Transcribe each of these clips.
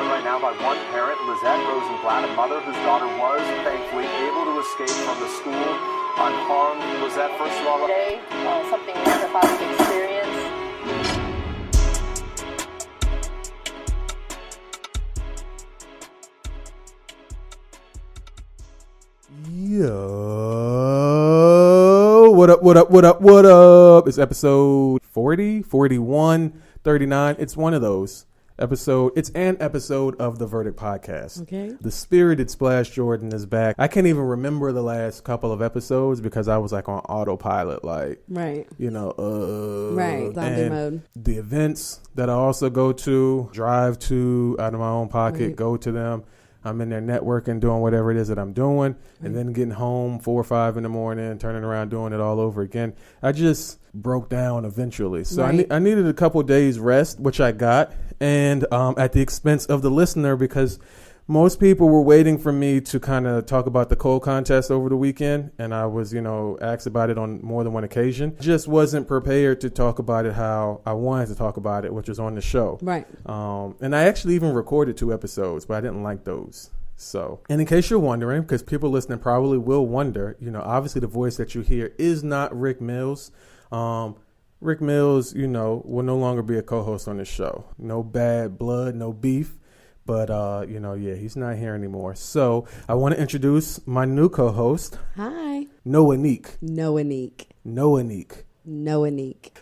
joined right now by one parent, Lizette Rosenblatt, a mother whose daughter was, thankfully, able to escape from the school unharmed. Lizette, first of all, today, something new that Bobby experienced. Yo, what up? It's episode 40, 41, 39. It's one of those. It's an episode of the Verdict Podcast. Okay. The spirited Splash Jordan is back. I can't even remember the last couple of episodes because I was like on autopilot, like, right. Right. Zombie mode. The events that I also go to, drive to out of my own pocket, go to them. I'm in there networking, doing whatever it is that I'm doing, and then getting home 4 or 5 in the morning, turning around, doing it all over again. I just broke down eventually. So I needed a couple of days rest, which I got, and at the expense of the listener, because most people were waiting for me to kind of talk about the cold contest over the weekend, and I was, asked about it on more than one occasion. Just wasn't prepared to talk about it how I wanted to talk about it, which was on the show. Right. And I actually even recorded 2 episodes, but I didn't like those. So, and in case you're wondering, because people listening probably will wonder, obviously the voice that you hear is not Rick Mills. Rick Mills, will no longer be a co-host on the show. No bad blood, no beef. But, he's not here anymore. So I want to introduce my new co-host. Hi. Noinek.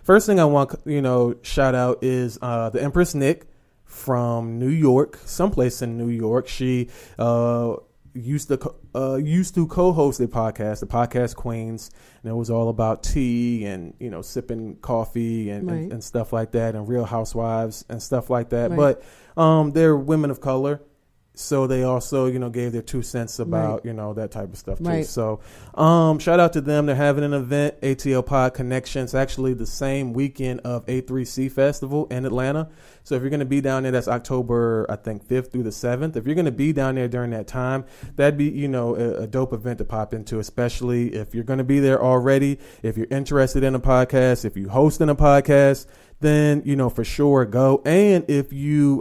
First thing I want, shout out is the Empress Nick from New York, someplace in New York. She used to co-host a podcast, the Podcast Queens, and it was all about tea and sipping coffee and stuff like that, and Real Housewives and stuff like that. But they're women of color, so they also gave their 2 cents about that type of stuff too. So shout out to them. They're having an event, ATL Pod Connections, actually the same weekend of A3C Festival in Atlanta. So if you're going to be down there, that's October, I think, 5th through the 7th. If you're going to be down there during that time, that'd be, a dope event to pop into, especially if you're going to be there already. If you're interested in a podcast, if you hosting a podcast, then, for sure go. And if you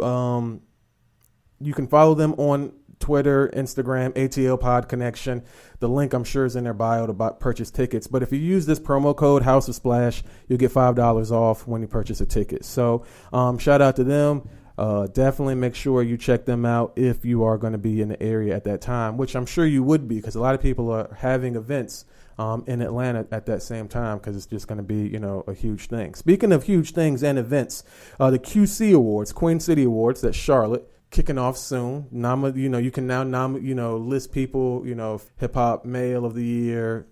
can follow them on Twitter, Instagram, ATL Pod Connection. The link, I'm sure, is in their bio to purchase tickets. But if you use this promo code House of Splash, you'll get $5 off when you purchase a ticket. So shout out to them. Definitely make sure you check them out if you are going to be in the area at that time, which I'm sure you would be, because a lot of people are having events in Atlanta at that same time, because it's just going to be, a huge thing. Speaking of huge things and events, the QC Awards, Queen City Awards, that's Charlotte, kicking off soon. You can now list people, hip hop male of the year,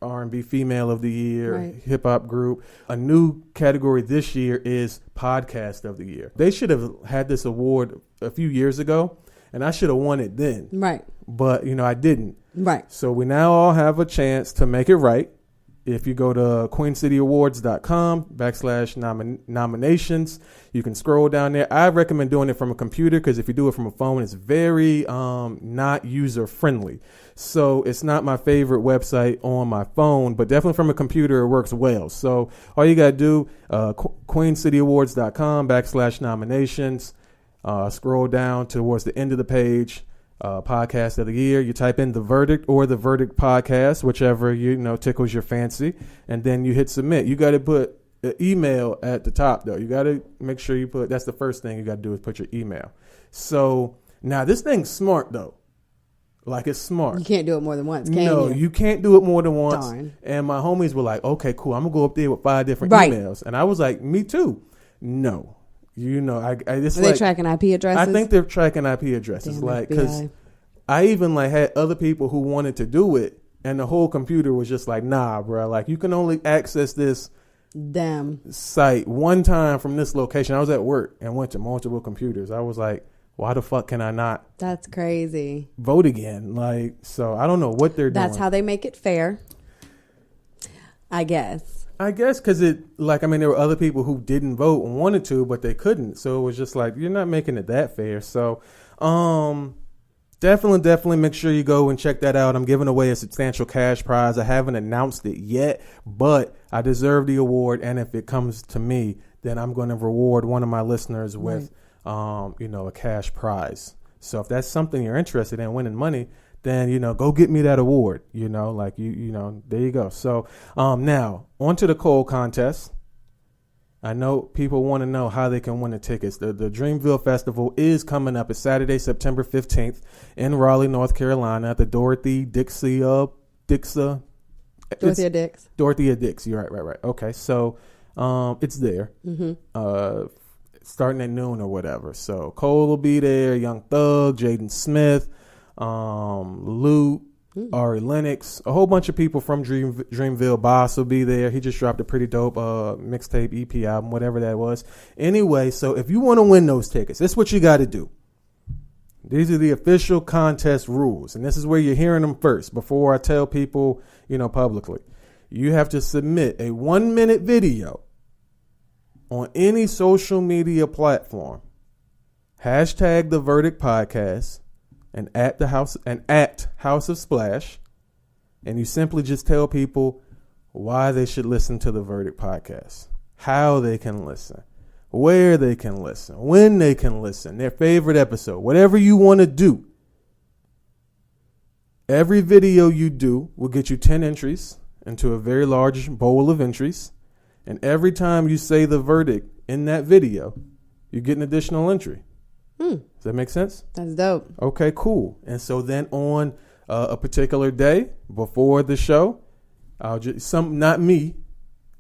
R&B female of the year, hip hop group. A new category this year is podcast of the year. They should have had this award a few years ago, and I should have won it then. Right. But, I didn't. Right. So we now all have a chance to make it right. If you go to queencityawards.com/nominations, you can scroll down there. I recommend doing it from a computer, because if you do it from a phone, it's very not user friendly. So it's not my favorite website on my phone, but definitely from a computer, it works well. So all you got to do, queencityawards.com/nominations, scroll down towards the end of the page. Podcast of the year. You type in The Verdict or The Verdict Podcast, whichever tickles your fancy, and then you hit submit. You got to put an email at the top, though. You got to make sure you put. That's the first thing you got to do, is put your email. So now this thing's smart, though. Like, it's smart. You can't do it more than once, can you? No, you can't do it more than once. Darn. And my homies were like, "Okay, cool. I'm gonna go up there with 5 different emails," and I was like, "Me too." No. Are they tracking IP addresses? I think they're tracking IP addresses. Because I even had other people who wanted to do it, and the whole computer was just like, "Nah, bro. Like, you can only access this site one time from this location." I was at work and went to multiple computers. I was like, "Why the fuck can I not?" That's crazy. Vote again. So I don't know what they're doing. That's how they make it fair, I guess. Because there were other people who didn't vote and wanted to, but they couldn't. So it was just like, you're not making it that fair. So definitely make sure you go and check that out. I'm giving away a substantial cash prize. I haven't announced it yet, but I deserve the award. And if it comes to me, then I'm going to reward one of my listeners with a cash prize. So if that's something you're interested in, winning money, then, go get me that award, there you go. So now on to the cold contest. I know people want to know how they can win the tickets. The Dreamville Festival is coming up. It's Saturday, September 15th in Raleigh, North Carolina at the Dorothea Dix. Dorothea Dix. You're right. Okay. So it's there. Starting at noon or whatever. So Cole will be there, Young Thug, Jaden Smith, Luke, Ari Lennox, a whole bunch of people from Dreamville. Boss will be there. He just dropped a pretty dope mixtape, EP album, whatever that was. Anyway, so if you want to win those tickets, this is what you got to do. These are the official contest rules, and this is where you're hearing them first before I tell people, publicly. You have to submit a 1-minute video on any social media platform. Hashtag The Verdict Podcast. And at House of Splash, and you simply just tell people why they should listen to the Verdict Podcast, how they can listen, where they can listen, when they can listen, their favorite episode, whatever you want to do. Every video you do will get you 10 entries into a very large bowl of entries, and every time you say the verdict in that video, you get an additional entry. Does that make sense? That's dope. Okay, cool. And so then on a particular day before the show, not me,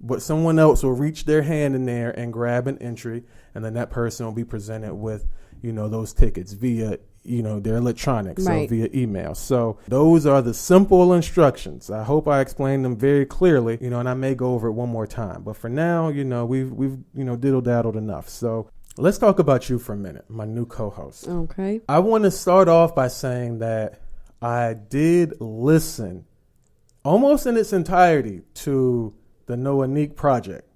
but someone else will reach their hand in there and grab an entry, and then that person will be presented with, those tickets via, their electronics, right. So via email. So those are the simple instructions. I hope I explained them very clearly, and I may go over it one more time. But for now, we've diddle-daddled enough. So let's talk about you for a minute, my new co-host. Okay. I want to start off by saying that I did listen almost in its entirety to the Noinek project.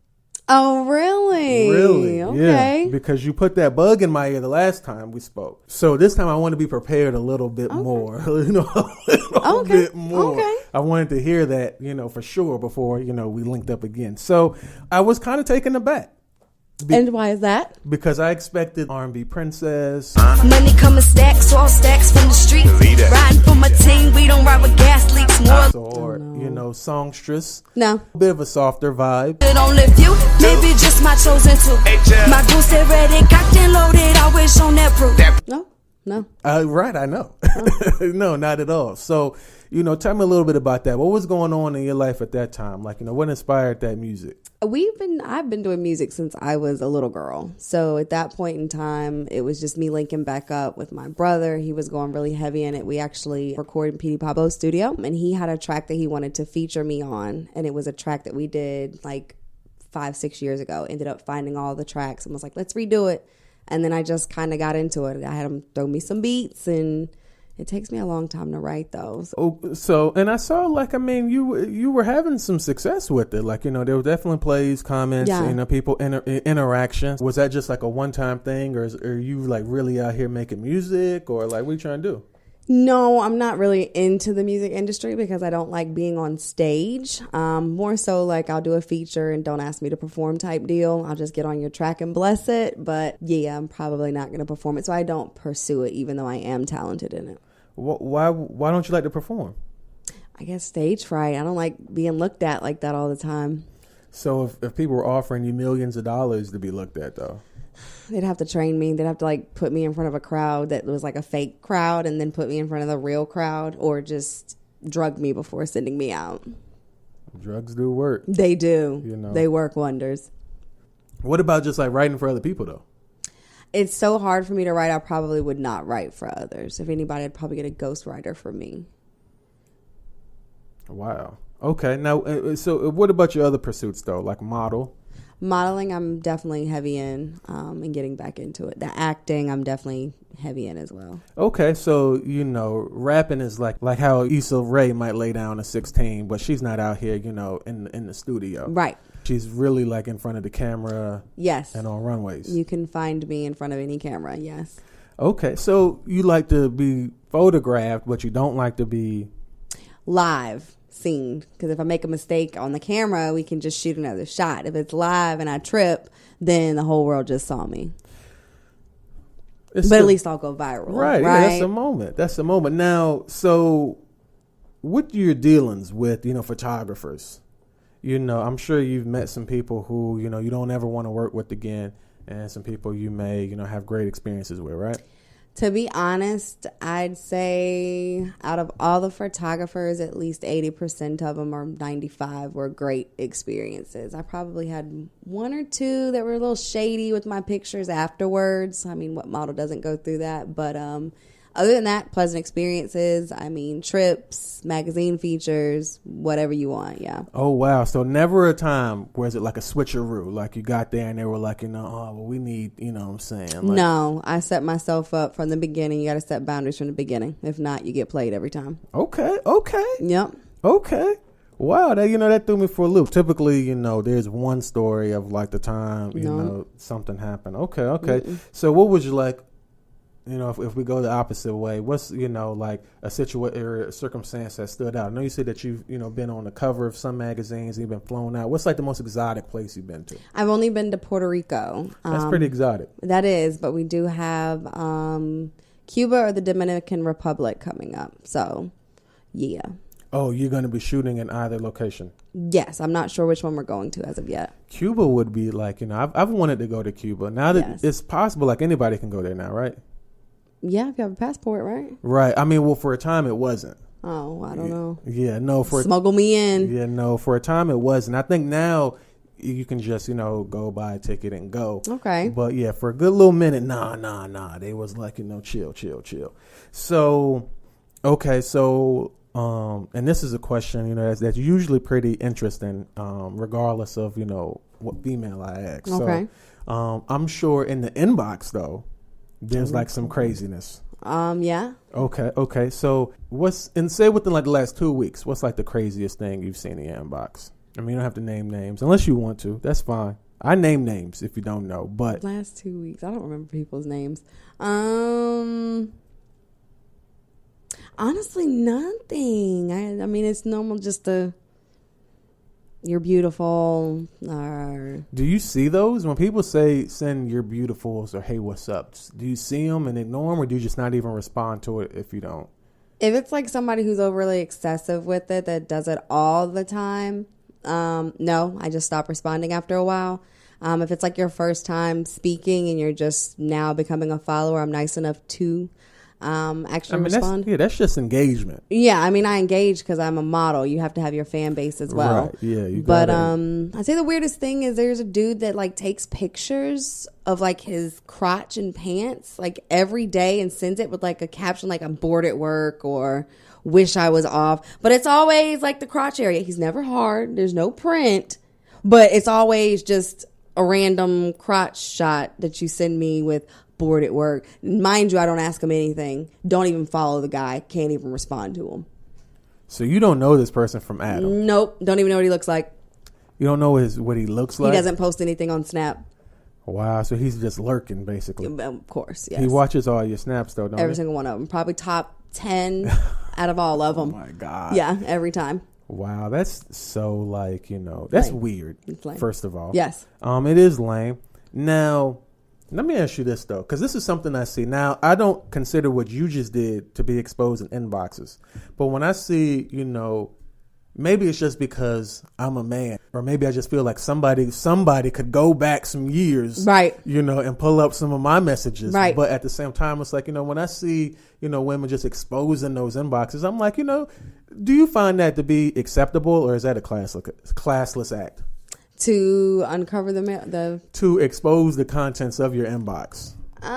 Oh, really? Really? Okay. Yeah, because you put that bug in my ear the last time we spoke. So this time I want to be prepared a little bit more, a little bit more. Okay. I wanted to hear that, for sure before, we linked up again. So I was kind of taken aback. And why is that? Because I expected R&B princess. Money coming stacks, all stacks from the street. Riding for my team, we don't ride with gas leaks. More Or, songstress. No. A bit of a softer vibe. it don't lift you, maybe just my chosen two. My goose is ready, cocked and loaded, always on that proof. No. Right, I know. No, not at all. So, tell me a little bit about that. What was going on in your life at that time? Like, what inspired that music? I've been doing music since I was a little girl. So at that point in time, it was just me linking back up with my brother. He was going really heavy in it. We actually recorded in P.D. Pablo's studio, and he had a track that he wanted to feature me on. And it was a track that we did like 5-6 years ago. Ended up finding all the tracks and was like, let's redo it. And then I just kind of got into it. I had him throw me some beats, and it takes me a long time to write those. And I saw, you were having some success with it. There were definitely plays, comments, people, interactions. Was that just like a one-time thing, or are you really out here making music, or what are you trying to do? No, I'm not really into the music industry because I don't like being on stage. More so I'll do a feature and don't ask me to perform type deal. I'll just get on your track and bless it. But yeah, I'm probably not going to perform it. So I don't pursue it, even though I am talented in it. Why don't you like to perform? I guess stage fright. I don't like being looked at like that all the time. So if people were offering you millions of dollars to be looked at, though? They'd have to train me. They'd have to put me in front of a crowd that was a fake crowd, and then put me in front of the real crowd, or just drug me before sending me out. Drugs do work. They do. They work wonders. What about just writing for other people, though? It's so hard for me to write. I probably would not write for others. If anybody, I'd probably get a ghostwriter for me. Wow. Okay. Now, so what about your other pursuits, though? Like Modeling, I'm definitely heavy in, and getting back into it. The acting, I'm definitely heavy in as well. Okay, so rapping is like how Issa Rae might lay down a 16, but she's not out here, in the studio. Right. She's really in front of the camera. Yes. And on runways. You can find me in front of any camera. Yes. Okay, so you like to be photographed, but you don't like to be live. Seen, because if I make a mistake on the camera, we can just shoot another shot. If it's live and I trip, then the whole world just saw me. But at least I'll go viral. Right. Yeah, that's a moment. That's a moment. Now, so with your dealings with, photographers, I'm sure you've met some people who, you don't ever want to work with again, and some people you may, have great experiences with, right? To be honest, I'd say out of all the photographers, at least 80% of them, or 95, were great experiences. I probably had one or two that were a little shady with my pictures afterwards. I mean, what model doesn't go through that? But other than that, pleasant experiences. I mean, trips, magazine features, whatever you want, yeah. Oh, wow. So never a time where is it like a switcheroo? Like you got there and they were like, we need, what I'm saying? Like, no, I set myself up from the beginning. You got to set boundaries from the beginning. If not, you get played every time. Okay. Yep. Okay. Wow, that threw me for a loop. Typically, there's one story of like the time, something happened. Okay. Mm-mm. So what was you like, if we go the opposite way, what's, like a situation or a circumstance that stood out? I know you said that you've, been on the cover of some magazines and you've been flown out. What's like the most exotic place you've been to? I've only been to Puerto Rico. That's pretty exotic. That is, but we do have Cuba or the Dominican Republic coming up. So, yeah. Oh, you're going to be shooting in either location? Yes, I'm not sure which one we're going to as of yet. Cuba would be like, I've wanted to go to Cuba. Now that it's possible, like anybody can go there now, right? Yeah, if you have a passport, right? Right. I mean, well, for a time it wasn't. Oh, I don't know. Yeah, no. Smuggle me in. Yeah, no. For a time it wasn't. I think now you can just, go buy a ticket and go. Okay. But yeah, for a good little minute, nah. They was like, chill. So, okay, so, and this is a question, that's usually pretty interesting, regardless of, what female I ask. Okay. So, I'm sure in the inbox though, there's like some craziness. Yeah. Okay. So say within like the last 2 weeks, what's like the craziest thing you've seen in your inbox? I mean, you don't have to name names unless you want to. That's fine. I name names if you don't know, but last 2 weeks, I don't remember people's names. Honestly, nothing. I mean, it's normal just you're beautiful. Or do you see those when people send you're beautiful or hey, what's up? Do you see them and ignore them, or do you just not even respond to it if you don't? If it's like somebody who's overly excessive with it that does it all the time, no, I just stop responding after a while. If it's like your first time speaking and you're just now becoming a follower, I'm nice enough to actually respond. That's just engagement. Yeah, I mean, I engage because I'm a model. You have to have your fan base as well. Right. Yeah, you got But I'd say the weirdest thing is there's a dude that like takes pictures of like his crotch and pants like every day and sends it with like a caption like I'm bored at work or wish I was off. But it's always like the crotch area. He's never hard. There's no print, but it's always just a random crotch shot that you send me with bored at work. Mind you, I don't ask him anything. Don't even follow the guy. Can't even respond to him. So you don't know this person from Adam? Nope. Don't even know what he looks like. You don't know what he looks like? He doesn't post anything on Snap. Wow. So he's just lurking, basically. Of course, yes. He watches all your snaps, though, don't he? Every single one of them. Probably top 10 out of all of them. Oh, my God. Yeah, every time. Wow. That's so, like, that's lame. Weird, first of all. Yes. It is lame. Now, let me ask you this, though, because this is something I see. Now, I don't consider what you just did to be exposed in inboxes. But when I see, maybe it's just because I'm a man, or maybe I just feel like somebody could go back some years, right? And pull up some of my messages, right? But at the same time, it's like, when I see, women just exposing those inboxes, I'm like, do you find that to be acceptable, or is that a classless act? To uncover the to expose the contents of your inbox. To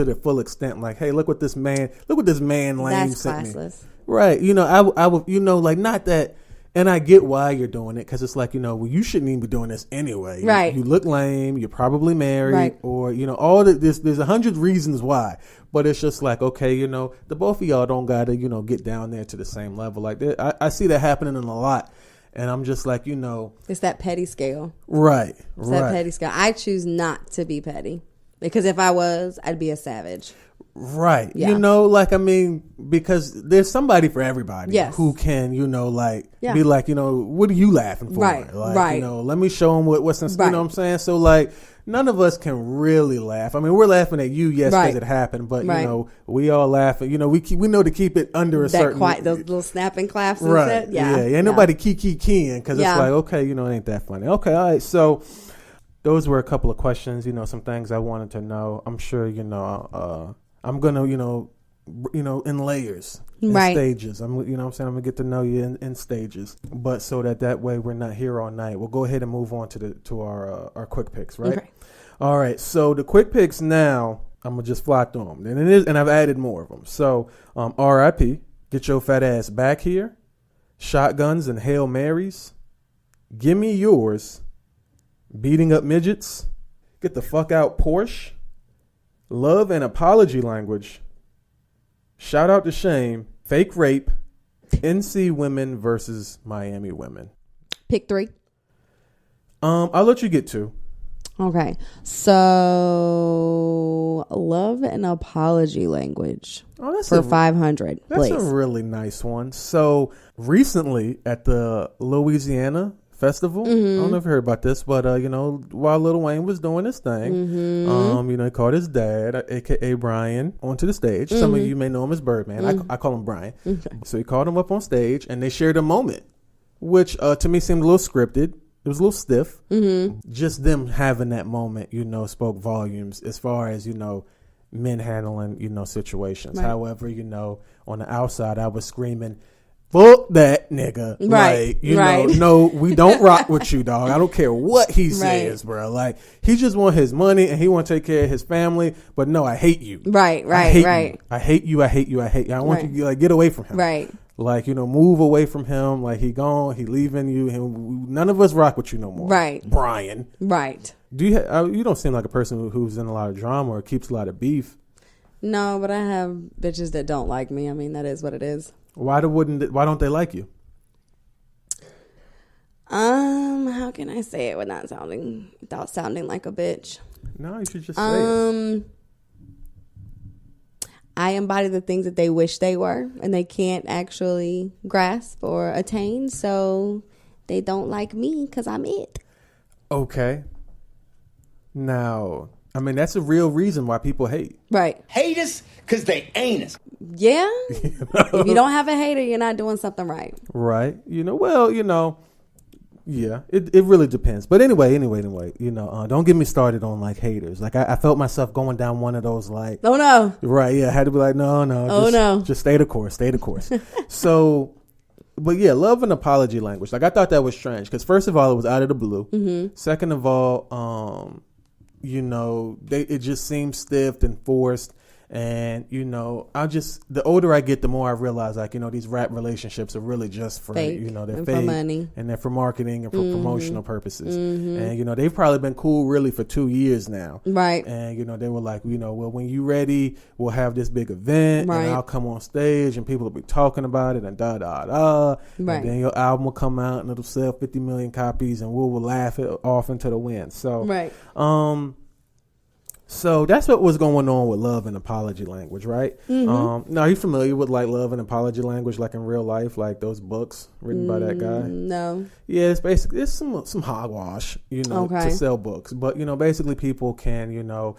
the full extent, like, hey, look what this man lame sent me. That's classless. Right. I would, like, not that, and I get why you're doing it, because it's like, well, you shouldn't even be doing this anyway. Right. You look lame, you're probably married, right. Or, all there's 100 reasons why, but it's just like, okay, the both of y'all don't gotta, get down there to the same level. Like that. I see that happening in a lot. And I'm just like, it's that petty scale. Right. It's that petty scale. I choose not to be petty, because if I was, I'd be a savage. Right. Yeah. You know, like, I mean, because there's somebody for everybody Yes. who can, you know, like, Yeah. be like, you know, what are you laughing for? Right, Like, right. you know, let me show them what's in, you Right. know what I'm saying? So, like, none of us can really laugh. I mean, we're laughing at you, yes, because Right. it happened, but, Right. you know, we all laugh. You know, we know to keep it under a That certain... quiet, those little snapping claps and Right. stuff. Yeah. Ain't nobody keying because Yeah. it's like, okay, you know, it ain't that funny. Okay, all right. So those were a couple of questions, you know, some things I wanted to know. I'm sure, you know, I'm going to, you know, in layers, in Right. stages. You know what I'm saying? I'm going to get to know you in stages. But so that way we're not here all night. We'll go ahead and move on to our quick picks, right? Okay. All right. So the quick picks now, I'm going to just fly through them. And I've added more of them. So RIP, get your fat ass back here. Shotguns and Hail Marys. Gimme yours. Beating up midgets. Get the fuck out Porsche. Love and apology language. Shout out to shame. Fake rape. NC women versus Miami women. Pick 3. I'll let you get 2. Okay. So, love and apology languge Oh, that's for 500, That's please. a really nice one. So recently at the Louisiana Festival, I don't know if you heard about this, but you know, while Lil Wayne was doing his thing, you know, he called his dad, aka Brian, onto the stage. Some of you may know him as Birdman. I call him Brian. So he called him up on stage, and they shared a moment, which to me seemed a little scripted. It was a little stiff. Just them having that moment, you know, spoke volumes as far as, you know, men handling, you know, situations. Right. However, you know, on the outside, I was screaming, fuck that nigga. Right. Like, you Right. know, no, we don't rock with you, dog. I don't care what he says, bro. Like, he just want his money and he want to take care of his family. But no, I hate you. Right, I right, hate right. you. I hate you. I hate you. I hate you. I want Right. you to like, get away from him. Right. Like, you know, move away from him. Like, he gone. He leaving you. And none of us rock with you no more. Right. Brian. Right. Do you? You don't seem like a person who's in a lot of drama or keeps a lot of beef. No, but I have bitches that don't like me. I mean, that is what it is. Why don't they like you? How can I say it without sounding like a bitch? No, you should just say it. I embody the things that they wish they were, and they can't actually grasp or attain. So they don't like me because I'm it. Okay. Now, I mean, that's a real reason why people hate. Right. Hate us because they ain't us. Yeah. If you don't have a hater, you're not doing something right. Right. You know, well, you know, yeah, it really depends. But anyway, you know, don't get me started on like haters. Like I felt myself going down one of those like, Oh no. right. Yeah. I had to be like, no. Oh, no. Just stay the course. So, but yeah, love and apology language. Like I thought that was strange because first of all, it was out of the blue. Mm-hmm. Second of all, you know, it just seems stiff and forced. And, you know, the older I get, the more I realize, like, you know, these rap relationships are really just for, Fake you know, they're and fake. for money. And they're for marketing and for promotional purposes. And, you know, they've probably been cool really for 2 years now. Right. And, you know, they were like, you know, well, when you ready, we'll have this big event. Right. And I'll come on stage and people will be talking about it and da-da-da. Right. And then your album will come out and it'll sell 50 million copies and we'll laugh it off into the wind. So, Right. So that's what was going on with love and apology language, right? Mm-hmm. Now, are you familiar with like love and apology language, like in real life, like those books written by that guy? No. Yeah, it's some hogwash, you know, Okay. to sell books. But you know, basically, people can, you know,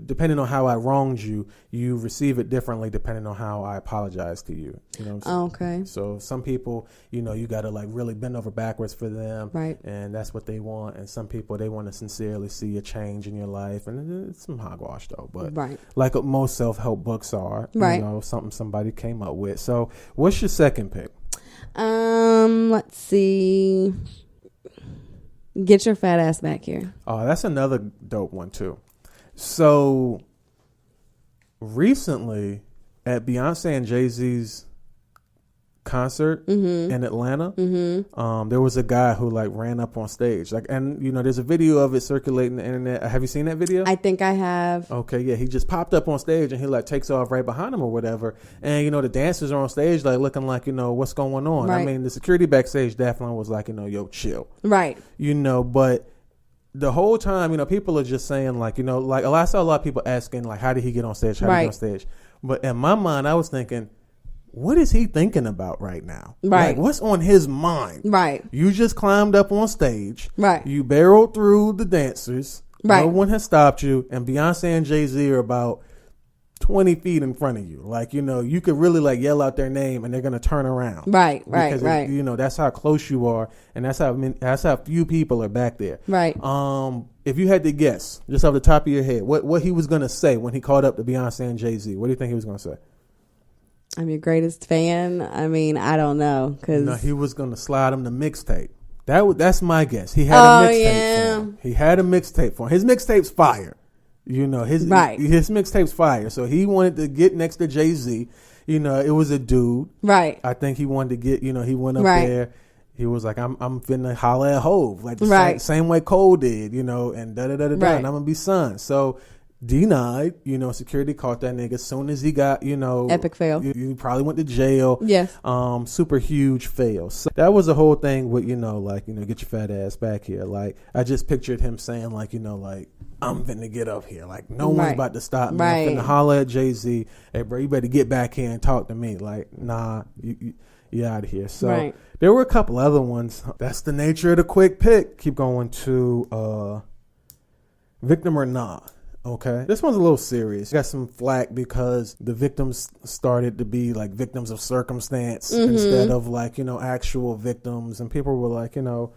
depending on how I wronged you, you receive it differently depending on how I apologize to you. You know what I'm saying? Okay. So some people, you know, you got to like really bend over backwards for them. Right. And that's what they want. And some people, they want to sincerely see a change in your life. And it's some hogwash though. But Right. like most self-help books are, Right. you know, something somebody came up with. So what's your second pick? Let's see. Get your fat ass back here. Oh, that's another dope one too. So recently at Beyonce and Jay-Z's concert in Atlanta, there was a guy who like ran up on stage, like, and you know, there's a video of it circulating the internet. Have you seen that video? I think I have. Okay, yeah, he just popped up on stage and he like takes off right behind him or whatever, and you know the dancers are on stage like looking like, you know, what's going on. Right. I mean, the security backstage definitely was like, you know, yo, chill, Right. you know, but the whole time, you know, people are just saying like, you know, like I saw a lot of people asking like, how did he get on stage? How did he get on stage? But in my mind, I was thinking, what is he thinking about right now? Right. Like, what's on his mind? Right. You just climbed up on stage. Right. You barreled through the dancers. Right. No one has stopped you. And Beyonce and Jay-Z are about 20 feet in front of you. Like, you know, you could really like yell out their name and they're going to turn around. Right. Because Right. you know, that's how close you are. And that's how few people are back there. Right. If you had to guess, just off the top of your head, what he was going to say when he called up to Beyonce and Jay-Z, what do you think he was going to say? I'm your greatest fan. I mean, I don't know. No, he was going to slide him the mixtape. That's my guess. He had a mixtape for him. He had a mixtape for him. His mixtape's fire. You know, his mixtape's fire. So he wanted to get next to Jay-Z. You know, it was a dude. Right. I think he wanted to get, you know, he went up there. He was like, I'm finna holler at Hove. Like the same way Cole did, you know, and da-da-da-da-da, and I'm going to be son. So denied, you know, security caught that nigga as soon as he got, you know, epic fail. You probably went to jail. Yes. Super huge fail. So that was the whole thing with, you know, like, you know, get your fat ass back here. Like, I just pictured him saying like, you know, like, I'm finna get up here. Like, no one's about to stop me. I'm finna holler at Jay-Z. Hey, bro, you better get back here and talk to me. Like, nah, you out of here. So there were a couple other ones. That's the nature of the quick pick. Keep going to victim or nah. Okay. This one's a little serious. Got some flack because the victims started to be like victims of circumstance instead of like, you know, actual victims. And people were like, you know,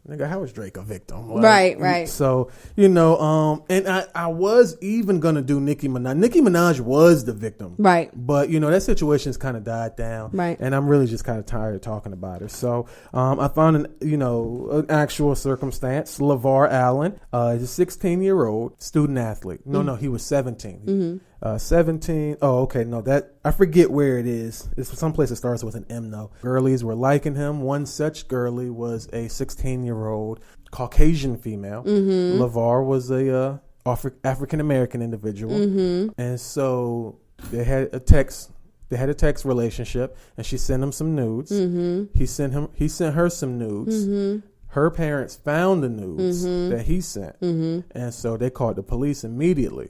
nigga, how is Drake a victim? Like, right. So, you know, and I was even going to do Nicki Minaj. Nicki Minaj was the victim. Right. But, you know, that situation's kind of died down. Right. And I'm really just kind of tired of talking about her. So I found, an actual circumstance. LeVar Allen is a 16-year-old student athlete. No, he was 17. 17. Oh, okay. No, that I forget where it is. It's someplace that starts with an M though. Girlies were liking him. One such girly was a 16-year-old Caucasian female. LeVar was a African American individual, and so they had a text. They had a text relationship, and she sent him some nudes. He sent her some nudes. Her parents found the nudes that he sent, and so they called the police immediately.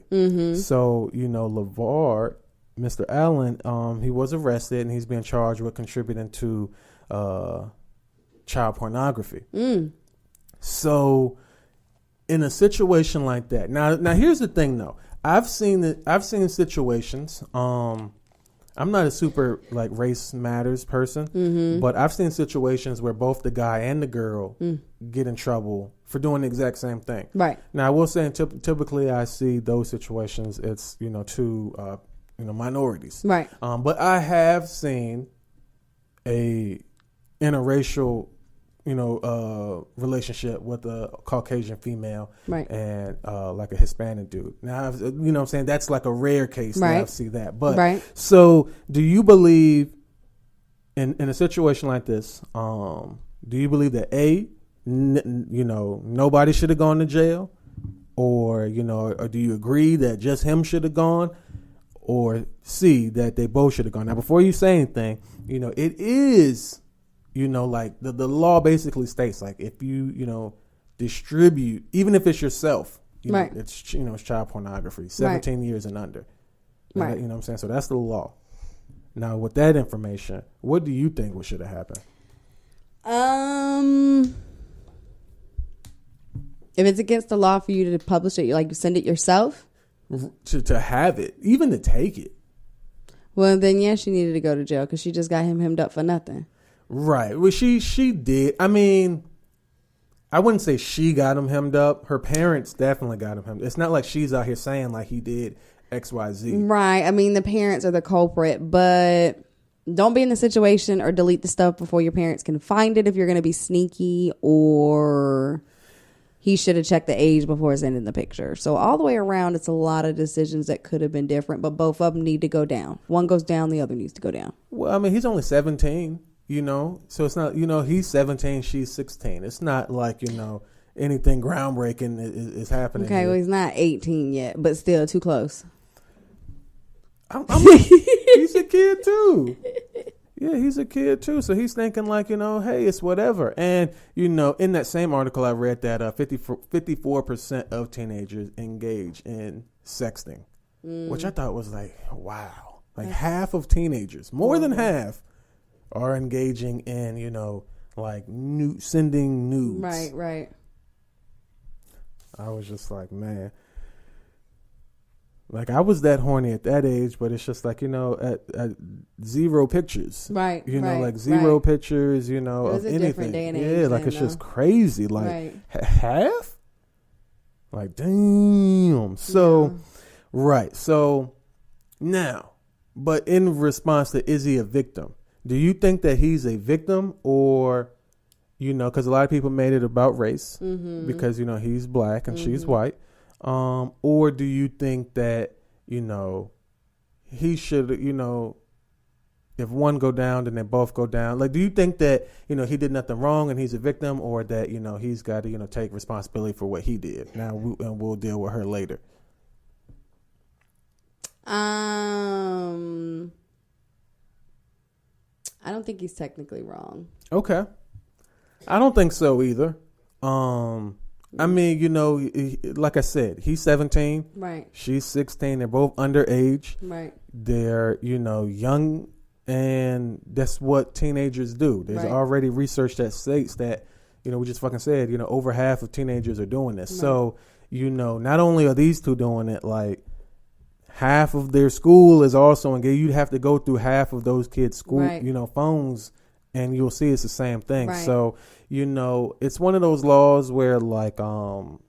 So, you know, LeVar, Mr. Allen, he was arrested, and he's being charged with contributing to child pornography. So, in a situation like that, now here's the thing, though. I've seen situations. I'm not a super like race matters person, but I've seen situations where both the guy and the girl get in trouble for doing the exact same thing. Right. Now I will say, typically I see those situations. It's, you know, two minorities. Right. But I have seen a interracial, you know, relationship with a Caucasian female, right, and like a Hispanic dude. Now, you know what I'm saying? That's like a rare case that I see that. But so do you believe in a situation like this, do you believe that you know, nobody should have gone to jail, or, you know, or do you agree that just him should have gone, or C, that they both should have gone? Now, before you say anything, you know, it is, you know, like the law basically states, like, if you know, distribute, even if it's yourself, you know, it's, you know, it's child pornography, 17 years and under. Right. You know what I'm saying? So that's the law. Now, with that information, what do you think should have happened? If it's against the law for you to publish it, like, you send it yourself? To have it, even to take it. Well, then, yeah, she needed to go to jail because she just got him hemmed up for nothing. Right. Well, she did. I mean, I wouldn't say she got him hemmed up. Her parents definitely got him hemmed up. It's not like she's out here saying like he did XYZ. Right. I mean, the parents are the culprit, but don't be in the situation or delete the stuff before your parents can find it if you're going to be sneaky, or he should have checked the age before sending the picture. So all the way around, it's a lot of decisions that could have been different, but both of them need to go down. One goes down, the other needs to go down. Well, I mean, he's only 17. You know, so it's not, you know, he's 17, she's 16. It's not like, you know, anything groundbreaking is happening. Okay, well, he's not 18 yet, but still too close. He's a kid too. Yeah, he's a kid too, so he's thinking like, hey, it's whatever. And in that same article, I read that 54% of teenagers engage in sexting, which I thought was like, wow, like half of teenagers, more than half, are engaging in like sending nudes. Right. I was just like, man. Like, I was that horny at that age, but it's just like, at zero pictures. Right. Like zero pictures, It was of a anything. different day and yeah, age like then, it's just though. crazy. Like, half? Like, damn. So, right. So, now, but in response to, is he a victim? Do you think that he's a victim or, because a lot of people made it about race because, he's black and she's white. Or do you think that, he should, if one go down, then they both go down? Like, do you think that, he did nothing wrong and he's a victim, or that, he's got to, take responsibility for what he did? Now, we'll deal with her later. I don't think he's technically wrong. Okay. I don't think so either. I mean, like I said, he's 17. Right. She's 16. They're both underage. Right. They're, young, and that's what teenagers do. There's already research that states that, we just fucking said, over half of teenagers are doing this. Right. So, not only are these two doing it, like, half of their school is also engaged. You'd have to go through half of those kids' school, phones, and you'll see it's the same thing. Right. So, it's one of those laws where, like, people,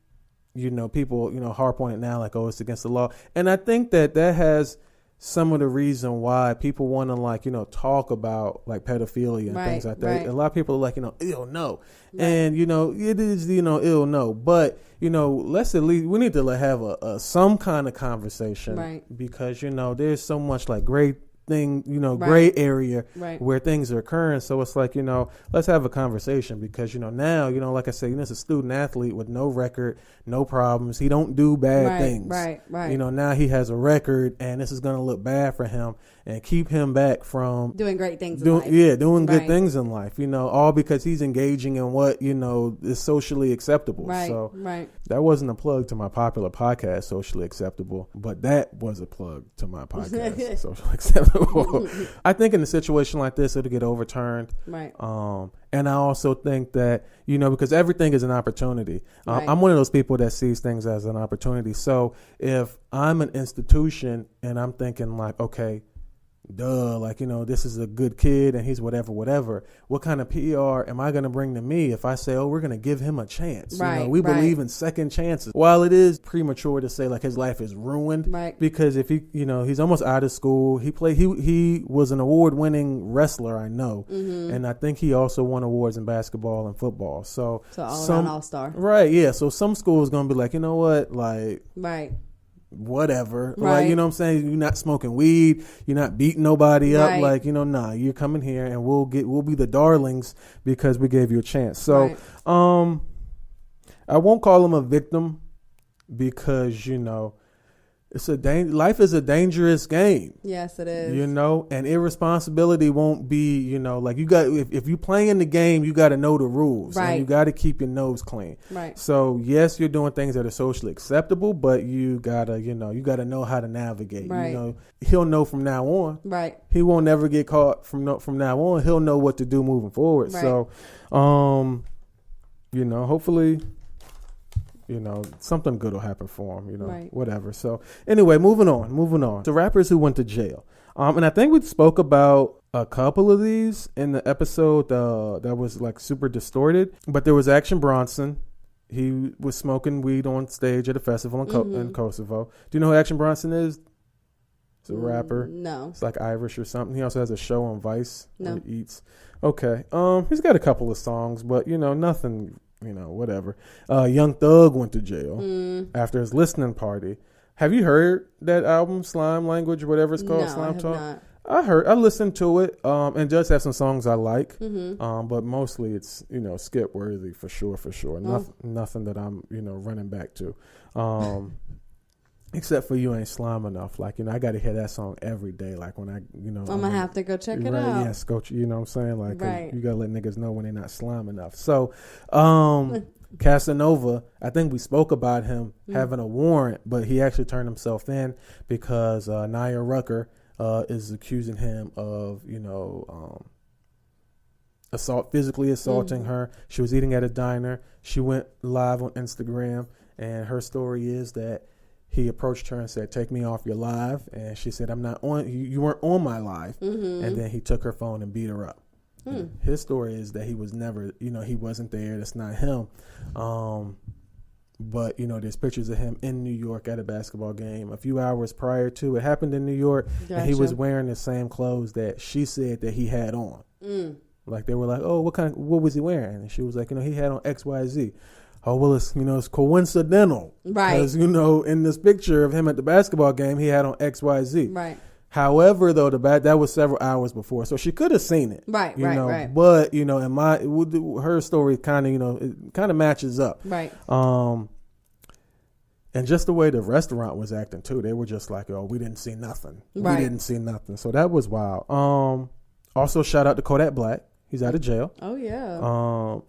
harp on it now, like, oh, it's against the law. And I think that has some of the reason why people want to, like, talk about, like, pedophilia and things like that. Right. A lot of people are like, ill no. Right. And, it is, ill no. But, let's at least, we need to have some kind of conversation. Right. Because, there's so much, like, great thing, gray area where things are occurring. So it's like, let's have a conversation because, now, like I said, it's a student athlete with no record, no problems. He don't do bad things. Right. Now he has a record and this is going to look bad for him and keep him back from doing great things in life. Yeah, doing good things in life, all because he's engaging in what, is socially acceptable. Right. So that wasn't a plug to my popular podcast, Socially Acceptable, but that was a plug to my podcast, Socially Acceptable. I think in a situation like this, it'll get overturned. Right. And I also think that, because everything is an opportunity. I'm one of those people that sees things as an opportunity. So if I'm an institution and I'm thinking like, okay, like, this is a good kid and he's whatever. What kind of PR am I going to bring to me if I say, oh, we're going to give him a chance? We believe in second chances. While it is premature to say like his life is ruined, because if he, he's almost out of school. He was an award-winning wrestler, I know, and I think he also won awards in basketball and football. So all-around all-star, right? Yeah. So some schools going to be like, you know what, like, whatever, like, you know what I'm saying, you're not smoking weed, you're not beating nobody up, like, nah, you're coming here and we'll be the darlings because we gave you a chance. So I won't call him a victim because it's life is a dangerous game. Yes, it is. And irresponsibility won't be, like you got, if you play in the game, you got to know the rules. And you got to keep your nose clean. Right. So yes, you're doing things that are socially acceptable, but you gotta, you gotta know how to navigate. Right. He'll know from now on. Right. He won't never get caught from now on. He'll know what to do moving forward. Right. So, hopefully, something good will happen for him, whatever. So anyway, moving on. The rappers who went to jail. And I think we spoke about a couple of these in the episode that was like super distorted, but there was Action Bronson. He was smoking weed on stage at a festival in Kosovo. Do you know who Action Bronson is? He's a rapper. No. It's like Irish or something. He also has a show on Vice where he eats. Okay. He's got a couple of songs, but nothing, whatever. Young Thug went to jail after his listening party. Have you heard that album, Slime Language, or whatever it's called? No, Slime I have Talk? not. I listened to it, and it does have some songs I like, but mostly it's, skip worthy for sure. Nothing that I'm, running back to. Except for You Ain't Slime Enough. Like, I got to hear that song every day. Like, when I'm going to have to go check it out. Yes, go, you know what I'm saying? Like, right. You got to let niggas know when they're not slime enough. So, Casanova, I think we spoke about him having a warrant, but he actually turned himself in because Naya Rucker is accusing him of, physically assaulting her. She was eating at a diner. She went live on Instagram, and her story is that he approached her and said, "Take me off your live," and she said, "I'm not on. You weren't on my live." And then he took her phone and beat her up. His story is that he was never, he wasn't there. That's not him. But, there's pictures of him in New York at a basketball game a few hours prior to it happened in New York. Gotcha. And he was wearing the same clothes that she said that he had on. Like, they were like, "Oh, what was he wearing?" And she was like, he had on XYZ. Oh, well, it's coincidental. Right. Because, in this picture of him at the basketball game, he had on XYZ. Right. However, though, that was several hours before, so she could have seen it. Right, right. But, in her story kind of, it kind of matches up. Right. And just the way the restaurant was acting, too. They were just like, "Oh, we didn't see nothing." Right. We didn't see nothing. So that was wild. Also, shout out to Kodak Black. He's out of jail. Oh, yeah.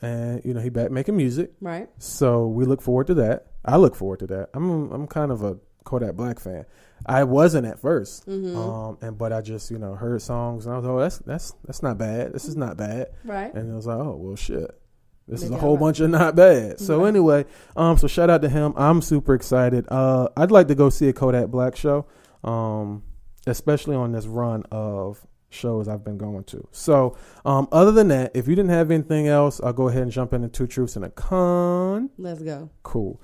And, he back making music. Right. So we look forward to that. I look forward to that. I'm kind of a Kodak Black fan. I wasn't at first. But I just, heard songs and I was like, that's not bad. This is not bad. Right. And it was like, oh, well, shit. This is a whole bunch of not bad. So anyway, so shout out to him. I'm super excited. I'd like to go see a Kodak Black show, especially on this run of shows I've been going to. So other than that, if you didn't have anything else, I'll go ahead and jump into Two Truths and a Con. Let's go. Cool.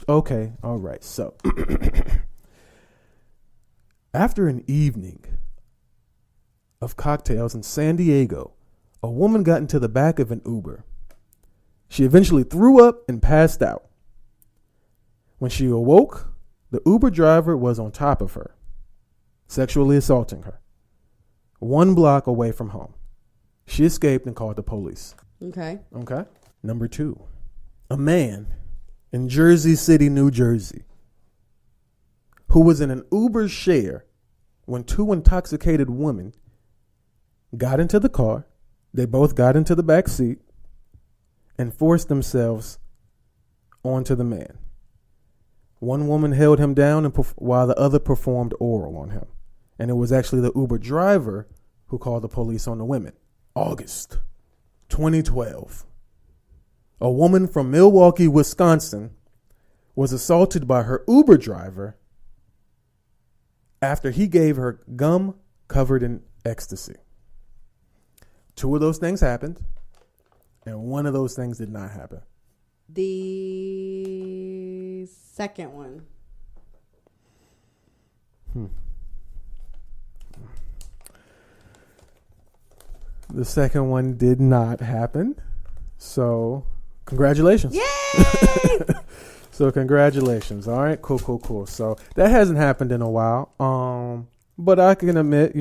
Okay. All right. So after an evening of cocktails in San Diego, a woman got into the back of an Uber. She eventually threw up and passed out. When she awoke, the Uber driver was on top of her, sexually assaulting her, 1 block away from home. She escaped and called the police. Okay. Number 2, a man in Jersey City, New Jersey, who was in an Uber share when 2 intoxicated women got into the car. They both got into the back seat and forced themselves onto the man. One woman held him down while the other performed oral on him. And it was actually the Uber driver who called the police on the women. August 2012. A woman from Milwaukee, Wisconsin was assaulted by her Uber driver after he gave her gum covered in ecstasy. 2 of those things happened, and 1 of those things did not happen. The second one. The second one did not happen. So, congratulations. Yay! So, congratulations. All right, cool. So, that hasn't happened in a while. But I can admit,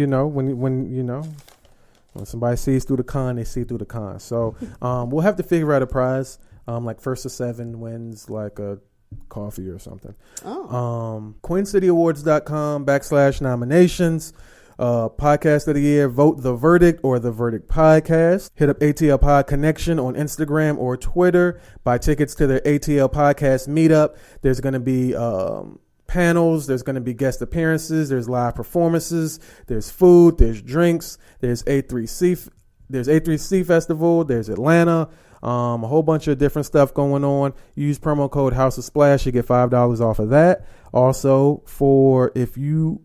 when somebody sees through the con, they see through the con. So, we'll have to figure out a prize. Like 1st of 7 wins like a coffee or something. QueenCityAwards.com/nominations. Podcast of the year, vote The Verdict or The Verdict Podcast. Hit up ATL Pod Connection on Instagram or Twitter. Buy tickets to their ATL Podcast meetup. There's going to be panels. There's going to be guest appearances. There's live performances. There's food. There's drinks. There's A3C Festival. There's Atlanta. A whole bunch of different stuff going on. Use promo code House of Splash. You get $5 off of that. Also, if you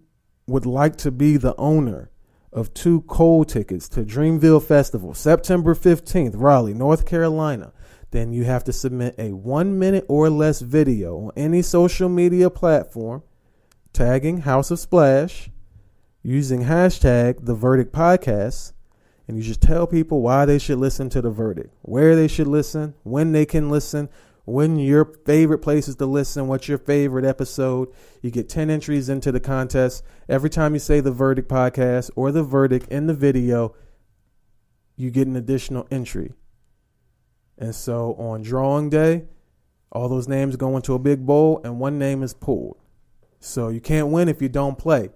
would like to be the owner of 2 cold tickets to Dreamville Festival, September 15th, Raleigh, North Carolina, then you have to submit a 1-minute or less video on any social media platform, tagging House of Splash, using hashtag The Verdict Podcast, and you just tell people why they should listen to The Verdict, where they should listen, when they can listen, when your favorite places to listen, what's your favorite episode. You get 10 entries into the contest. Every time you say The Verdict Podcast or The Verdict in the video, you get an additional entry. And so on drawing day, All those names go into a big bowl, and one name is pulled. So you can't win if you don't play.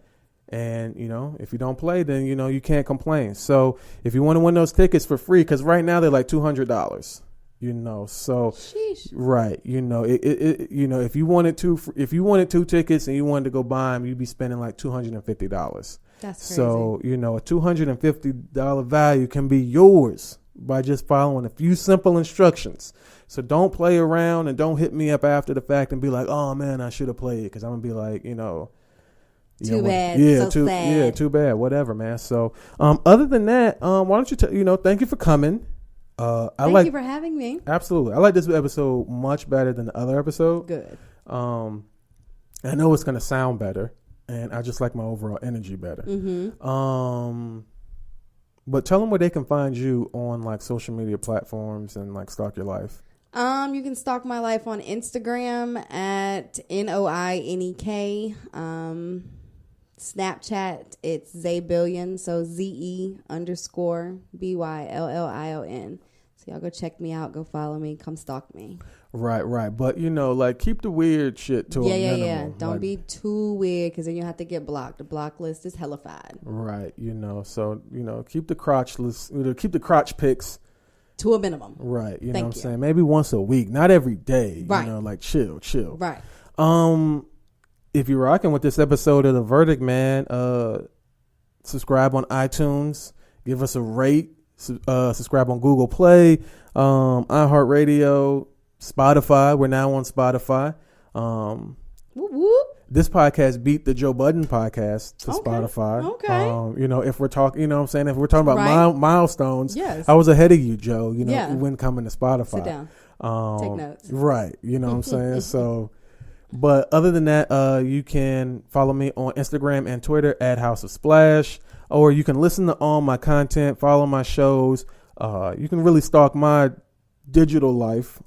And, if you don't play, then, you can't complain. So if you want to win those tickets for free, because right now they're like $200, so Sheesh. right. If you wanted two tickets and you wanted to go buy them, you'd be spending like $250. That's crazy. So, a $250 value can be yours by just following a few simple instructions. So don't play around and don't hit me up after the fact and be like, oh man, I should have played. Because I'm going to be like, too bad. Sad. Yeah, too bad. Whatever, man. So, other than that, why don't you thank you for coming. Thank you for having me. Absolutely. I like this episode much better than the other episode. Good. I know it's going to sound better, and I just like my overall energy better. Mm-hmm. But tell them where they can find you on like social media platforms and like stalk your life. You can stalk my life on Instagram at Noinek. Snapchat, it's Zebillion, so ZE_BYLLION. So y'all go check me out, go follow me, come stalk me. Right. But keep the weird shit to a minimum. Yeah. Don't be too weird, because then you have to get blocked. The block list is hellified. Right. So keep the crotch list. Keep the crotch pics to a minimum. Right. You know what I'm saying? Maybe once a week, not every day. Right. Like chill. Right. If you're rocking with this episode of The Verdict, man, subscribe on iTunes, give us a rate, subscribe on Google Play, iHeartRadio, Spotify. We're now on Spotify. Whoop, whoop. This podcast beat the Joe Budden podcast to Spotify. Okay. If we're talking, if we're talking about milestones, yes. I was ahead of you, Joe, Yeah. when coming to Spotify. Sit down. Take notes. Right. You know what I'm saying? So, but other than that, you can follow me on Instagram and Twitter at House of Splash, or you can listen to all my content, follow my shows. You can really stalk my digital life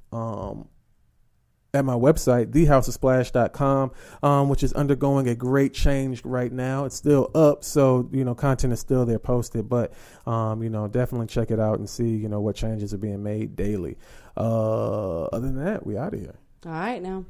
at my website, thehouseofsplash.com, which is undergoing a great change right now. It's still up, so content is still there posted, but definitely check it out and see what changes are being made daily. Other than that, we out of here. All right now.